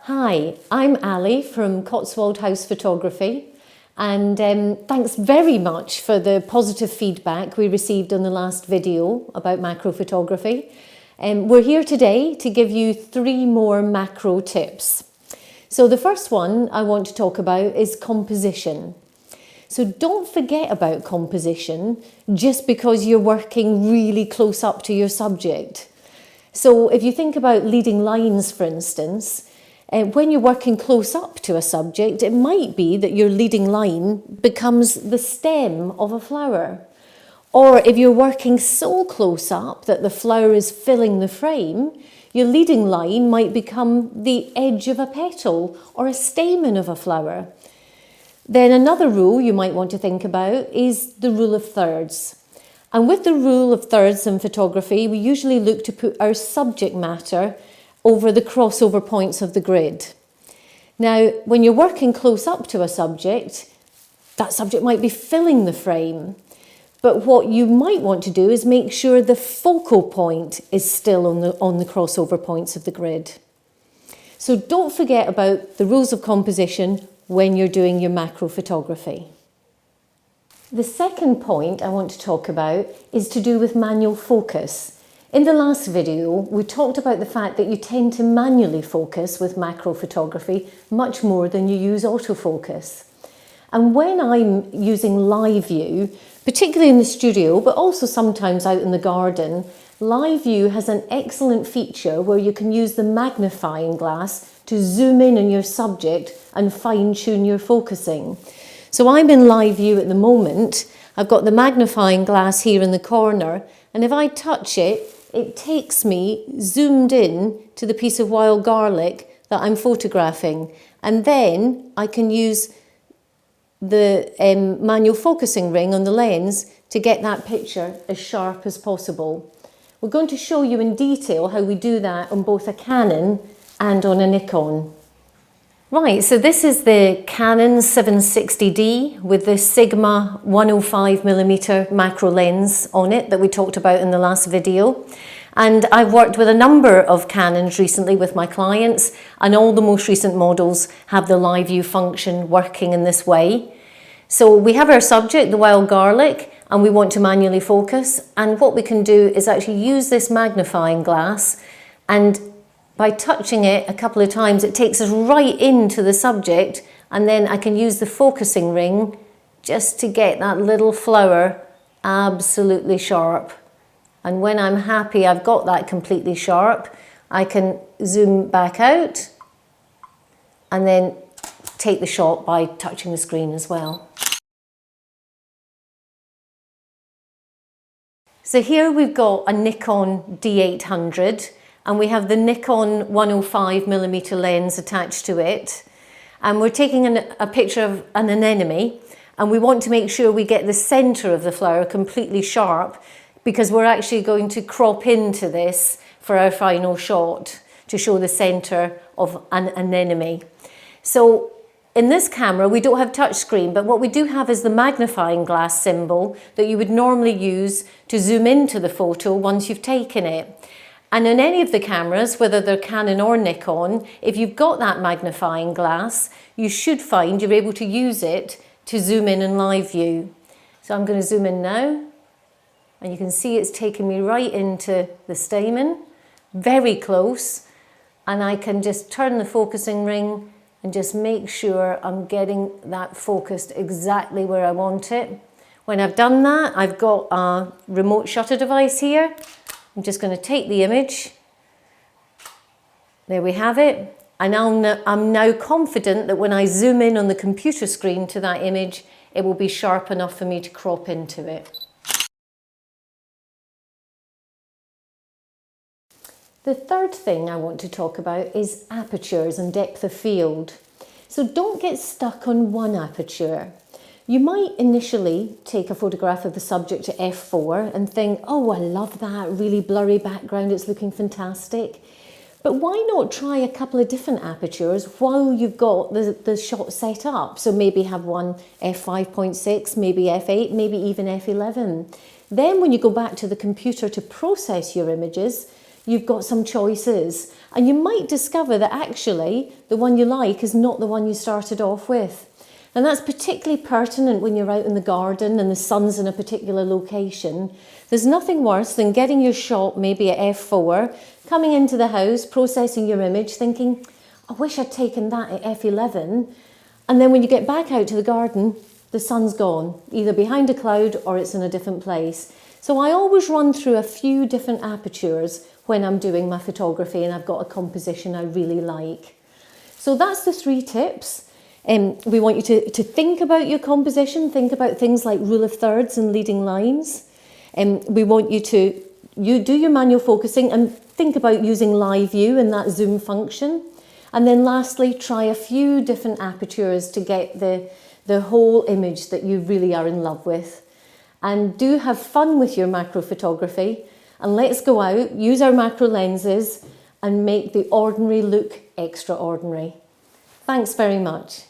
Hi, I'm Ali from Cotswold House Photography, and thanks very much for the positive feedback we received on the last video about macro photography. We're here today to give you 3 more macro tips. So the first one I want to talk about is composition. So don't forget about composition just because you're working really close up to your subject. So if you think about leading lines, for instance, when you're working close up to a subject, it might be that your leading line becomes the stem of a flower. Or if you're working so close up that the flower is filling the frame, your leading line might become the edge of a petal or a stamen of a flower. Then another rule you might want to think about is the rule of thirds. And with the rule of thirds in photography, we usually look to put our subject matter over the crossover points of the grid. Now, when you're working close up to a subject, that subject might be filling the frame. But what you might want to do is make sure the focal point is still on the crossover points of the grid. So don't forget about the rules of composition when you're doing your macro photography. The second point I want to talk about is to do with manual focus. In the last video, we talked about the fact that you tend to manually focus with macro photography much more than you use autofocus. And when I'm using live view, particularly in the studio, but also sometimes out in the garden, live view has an excellent feature where you can use the magnifying glass to zoom in on your subject and fine-tune your focusing. So I'm in live view at the moment. I've got the magnifying glass here in the corner, and if I touch it, it takes me zoomed in to the piece of wild garlic that I'm photographing. And then I can use the manual focusing ring on the lens to get that picture as sharp as possible. We're going to show you in detail how we do that on both a Canon and on a Nikon. Right, so this is the Canon 760D with the Sigma 105mm macro lens on it that we talked about in the last video. And I've worked with a number of Canons recently with my clients, and all the most recent models have the live view function working in this way. So we have our subject, the wild garlic, and we want to manually focus. And what we can do is actually use this magnifying glass, and by touching it a couple of times, it takes us right into the subject, and then I can use the focusing ring just to get that little flower absolutely sharp. And when I'm happy I've got that completely sharp, I can zoom back out and then take the shot by touching the screen as well. So here we've got a Nikon D800, and we have the Nikon 105mm lens attached to it. And we're taking a picture of an anemone, and we want to make sure we get the center of the flower completely sharp, because we're actually going to crop into this for our final shot to show the center of an anemone. So in this camera, we don't have touchscreen, but what we do have is the magnifying glass symbol that you would normally use to zoom into the photo once you've taken it. And in any of the cameras, whether they're Canon or Nikon, if you've got that magnifying glass, you should find you're able to use it to zoom in live view. So I'm going to zoom in now, and you can see it's taken me right into the stamen, very close, and I can just turn the focusing ring and just make sure I'm getting that focused exactly where I want it. When I've done that, I've got a remote shutter device here. I'm just going to take the image. There we have it. And I'm now confident that when I zoom in on the computer screen to that image, it will be sharp enough for me to crop into it. The third thing I want to talk about is apertures and depth of field. So don't get stuck on one aperture. You might initially take a photograph of the subject at f4 and think, oh, I love that really blurry background, it's looking fantastic. But why not try a couple of different apertures while you've got the shot set up? So maybe have one f5.6, maybe f8, maybe even f11. Then when you go back to the computer to process your images, you've got some choices. And you might discover that actually the one you like is not the one you started off with. And that's particularly pertinent when you're out in the garden and the sun's in a particular location. There's nothing worse than getting your shot maybe at f4, coming into the house, processing your image, thinking, I wish I'd taken that at f11. And then when you get back out to the garden, the sun's gone, either behind a cloud or it's in a different place. So I always run through a few different apertures when I'm doing my photography and I've got a composition I really like. So that's the 3 tips. We want you to think about your composition, think about things like rule of thirds and leading lines. We want you to do your manual focusing and think about using live view and that zoom function. And then lastly, try a few different apertures to get the whole image that you really are in love with. And do have fun with your macro photography, and let's go out, use our macro lenses and make the ordinary look extraordinary. Thanks very much.